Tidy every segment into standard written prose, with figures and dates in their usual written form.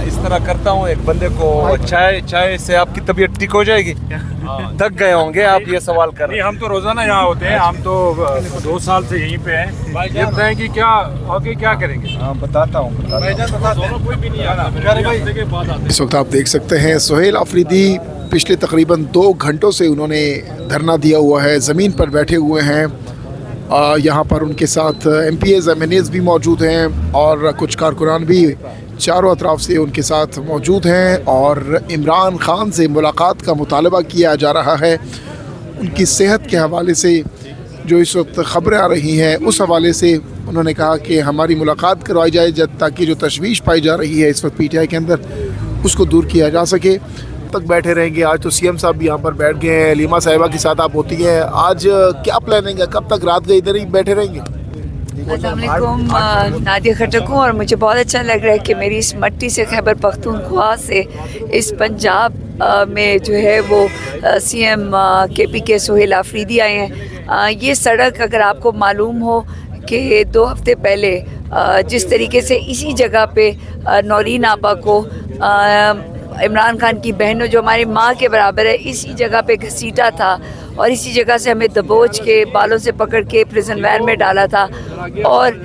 इस तरह करता हूँ एक बंदे को, चाय से आपकी तबीयत ठीक हो जाएगी? थक गए होंगे आप ये सवाल कर रहे हैं। हम तो रोजाना यहाँ होते हैं, हम तो 2 साल से यहीं पे हैं। ये बताएं कि क्या आगे क्या करेंगे? हाँ बताता हूँ। कोई भी नहीं आ रहा। इस वक्त आप देख सकते हैं सुहेल अफरीदी पिछले तकरीबन 2 घंटों से उन्होंने धरना दिया हुआ है, ज़मीन पर बैठे हुए हैं। यहाँ पर उनके साथ MPs MNAs भी मौजूद हैं और कुछ कारकुनान भी चारों अतराफ से उनके साथ मौजूद हैं और इमरान खान से मुलाकात का मुतालबा किया जा रहा है। उनकी सेहत के हवाले से जो इस वक्त ख़बरें आ रही हैं उस हवाले से उन्होंने कहा कि हमारी मुलाकात करवाई जाए ताकि जो तशवीश पाई जा रही है इस वक्त PTI के अंदर उसको दूर किया जा सके। तक बैठे रहेंगे। आज तो CM साहब भी यहाँ पर बैठ गए हैं, लीमा साहिबा के साथ आप होती हैं। आज क्या प्लानिंग है, कब तक रात गए इधर ही बैठे रहेंगे? अस्सलामुअलैकुम, नादिया खटक हूँ और मुझे बहुत अच्छा लग रहा है कि मेरी इस मट्टी से, खैबर पख्तूनख्वा से, इस पंजाब में जो है वो CM KPK सुहेल अफरीदी आए हैं। ये सड़क अगर आपको मालूम हो कि 2 हफ्ते पहले जिस तरीके से इसी जगह पे नौरीन आपा को इमरान खान की बहनों जो हमारी माँ के बराबर है इसी जगह पे घसीटा था और इसी जगह से हमें दबोच के बालों से पकड़ के प्रिजन वैन में डाला था और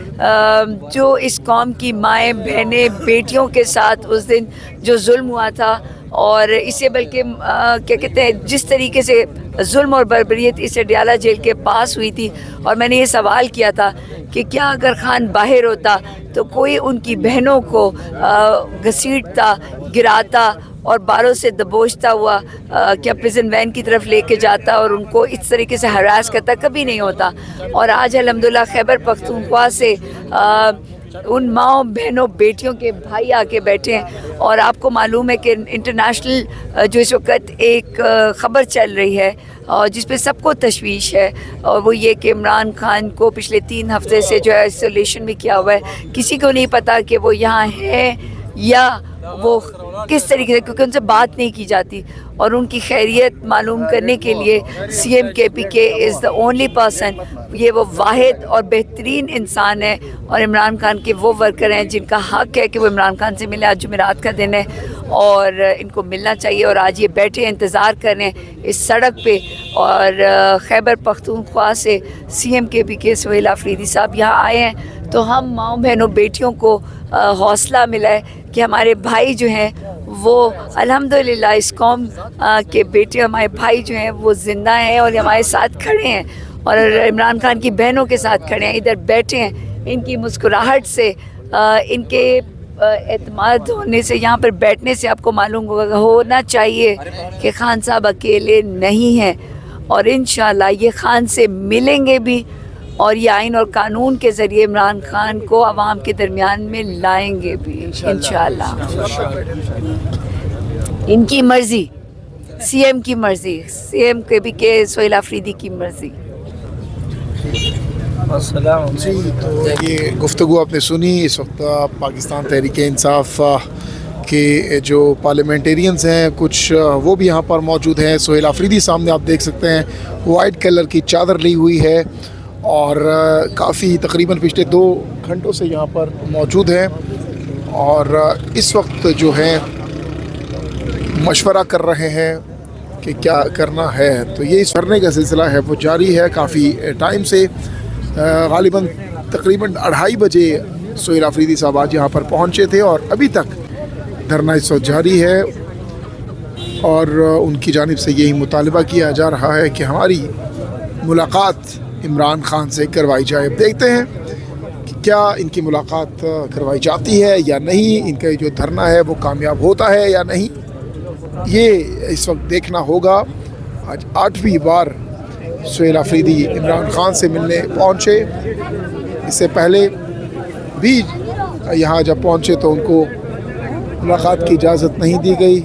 जो इस कौम की माएँ बहनें बेटियों के साथ उस दिन जो जुल्म हुआ था और इसे बल्कि क्या कहते हैं जिस तरीके से जुल्म और बर्बरियत इस अडयाला जेल के पास हुई थी। और मैंने ये सवाल किया था कि क्या अगर खान बाहर होता तो कोई उनकी बहनों को घसीटता, गिराता और बालों से दबोचता हुआ क्या प्रिजन वैन की तरफ लेके जाता और उनको इस तरीके से हरास करता? कभी नहीं होता। और आज अल्हम्दुलिल्लाह खैबर पख्तूनख्वा से उन माओ बहनों बेटियों के भाई आके बैठे हैं और आपको मालूम है कि इंटरनेशनल जो इस वक्त एक ख़बर चल रही है और जिस पे सबको तशवीश है और वो ये कि इमरान खान को पिछले 3 हफ्ते से जो है आइसोलेशन में किया हुआ है। किसी को नहीं पता कि वो यहाँ है या वो किस तरीके से, क्योंकि उनसे बात नहीं की जाती और उनकी खैरियत मालूम करने के लिए CM KPK is the only person, ये वो वाहिद और बेहतरीन इंसान है और इमरान खान के वो वर्कर हैं जिनका हक़ है कि वो इमरान खान से मिले। आज जुमेरात का दिन है और इनको मिलना चाहिए और आज ये बैठे इंतज़ार कर रहे हैं इस सड़क पे। और खैबर पख्तूनख्वा से CM KPK सुहेल अफरीदी साहब यहाँ आए हैं तो हम माओ बहनों बेटियों को हौसला मिला है कि हमारे भाई जो हैं वो अल्हम्दुलिल्लाह इस कौम के बेटे, हमारे भाई जो हैं वो ज़िंदा हैं और हमारे साथ खड़े हैं और इमरान खान की बहनों के साथ खड़े हैं, इधर बैठे हैं। इनकी मुस्कुराहट से, इनके एतमाद होने से, यहाँ पर बैठने से आपको मालूम होना चाहिए कि खान साहब अकेले नहीं हैं और इंशाअल्लाह ये खान से मिलेंगे भी और ये आइन और कानून के ज़रिए इमरान खान को आवाम के दरमियान में लाएंगे भी इंशाअल्लाह। इनकी मर्ज़ी, CM की मर्ज़ी, CM KPK सुहेल अफरीदी की मर्ज़ी। जी, तो ये गुफ्तगू आपने सुनी। इस वक्त पाकिस्तान तहरीक इंसाफ के जो पार्लियामेंटेरियंस हैं कुछ वो भी यहाँ पर मौजूद हैं। सुहेल अफरीदी सामने आप देख सकते हैं, वाइट कलर की चादर ली हुई है और काफ़ी तकरीबन पिछले 2 घंटों से यहाँ पर मौजूद हैं और इस वक्त जो है मशवरा कर रहे हैं कि क्या करना है। तो ये इस करने का सिलसिला है वो जारी है काफ़ी टाइम से। गालिबन तकरीबन 2:30 बजे सुहेल अफरीदी साहब आज यहाँ पर पहुँचे थे और अभी तक धरना इस वक्त जारी है और उनकी जानिब से यही मुतालबा किया जा रहा है कि हमारी मुलाकात इमरान खान से करवाई जाए। देखते हैं कि क्या इनकी मुलाकात करवाई जाती है या नहीं, इनका जो धरना है वो कामयाब होता है या नहीं, ये इस वक्त देखना होगा। आज 8वीं बार सुहेल अफरीदी इमरान खान से मिलने पहुँचे। इससे पहले भी यहाँ जब पहुँचे तो उनको मुलाकात की इजाज़त नहीं दी गई।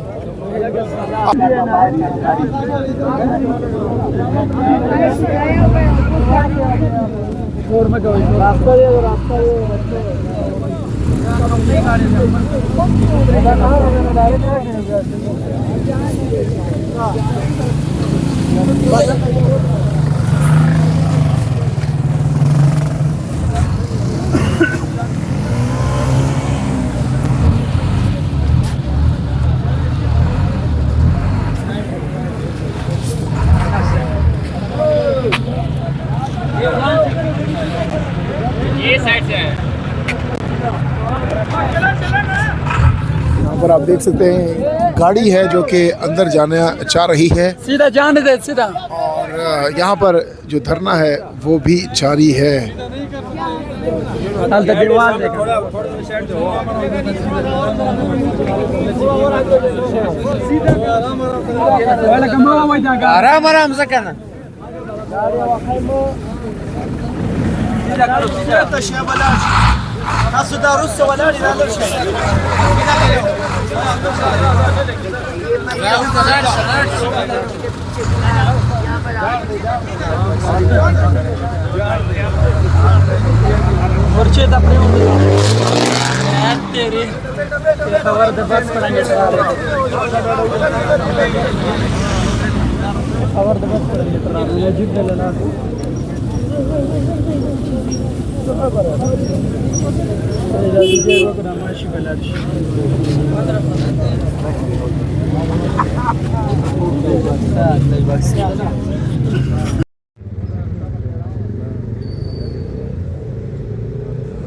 पर आप देख सकते हैं गाड़ी है जो कि अंदर जाना चाह रही है सीधा जाने दे सीधा। और यहाँ पर जो धरना है वो भी जारी है। आराम आराम से कहना।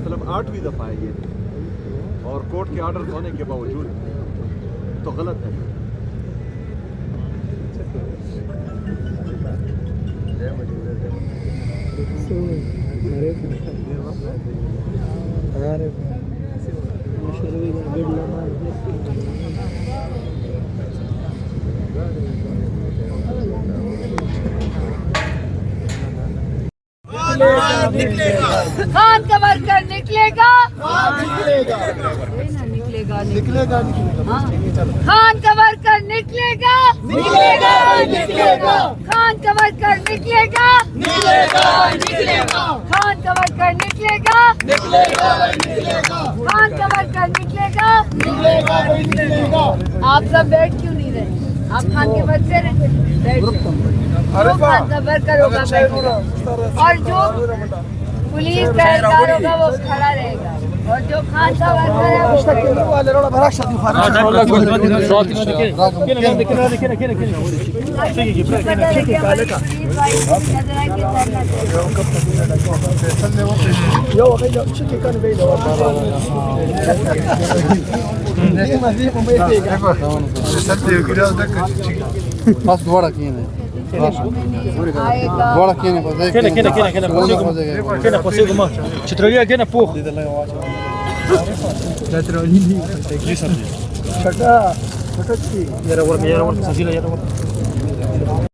मतलब 8वीं दफा है ये, और कोर्ट के ऑर्डर होने के बावजूद तो गलत है। खान का वर्कर निकलेगा, निकलेगा, निकलेगा, खान का वर्कर निकलेगा, निकलेगा, निकलेगा, खान का वर्कर निकलेगा, निकलेगा, निकलेगा, खान का वर्कर निकलेगा, निकलेगा, निकलेगा, खान का वर्कर निकलेगा, निकलेगा, निकलेगा। आप सब बैठ क्यों नहीं रहे? आप खान के वर्कर हैं, बैठ। जो खान का वर्कर होगा बैठेगा, और जो पुलिस का एहलकार होगा वो खड़ा रहेगा, और जो खान का वर्कर है वो आएगा।